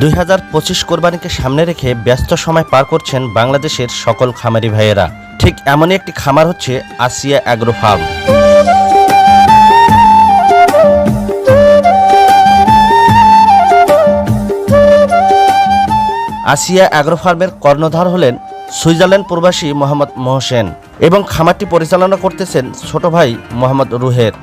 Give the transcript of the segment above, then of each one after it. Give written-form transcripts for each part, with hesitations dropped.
2025 কোরবানিকে সামনে রেখে ব্যস্ত সময় পার করছেন বাংলাদেশের সকল খামারি ভাইয়েরা। ঠিক এমনই একটি খামার হচ্ছে আসিয়া অ্যাগ্রো ফার্ম। আসিয়া অ্যাগ্রো ফার্মের কর্ণধার হলেন সুইজারল্যান্ড প্রবাসী মোহাম্মদ মোহসেন এবং খামারটি পরিচালনা করতেছেন ছোট ভাই মোহাম্মদ রুহের।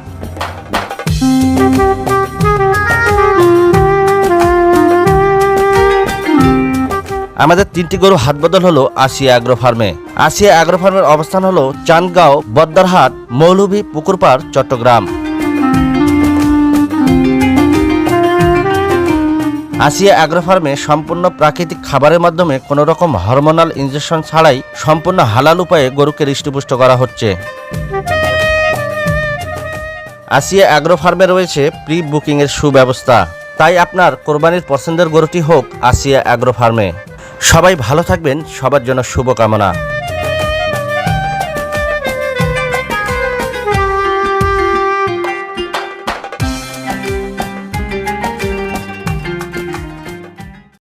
আমাদের 3টি গরু হাতবদল হলো আসিয়া অ্যাগ্রো ফার্মে। আসিয়া অ্যাগ্রো ফার্মের অবস্থান হলো চান্দগাঁও, বদ্দারহাট, মৌলভী পুকুরপাড়, চট্টগ্রাম। আসিয়া অ্যাগ্রো ফার্মে সম্পূর্ণ প্রাকৃতিক খাবারের মাধ্যমে কোনো রকম হরমোনাল ইনজেকশন ছাড়াই সম্পূর্ণ হালাল উপায়ে গরুকে হৃষ্টপুষ্ট করা হচ্ছে। আসিয়া অ্যাগ্রো ফার্মে রয়েছে প্রি বুকিংয়ের সুব্যবস্থা। তাই আপনার কোরবানির পছন্দের গরুটি হোক আসিয়া অ্যাগ্রো ফার্মে। সবাই ভালো থাকবেন, সবার জন্য শুভকামনা।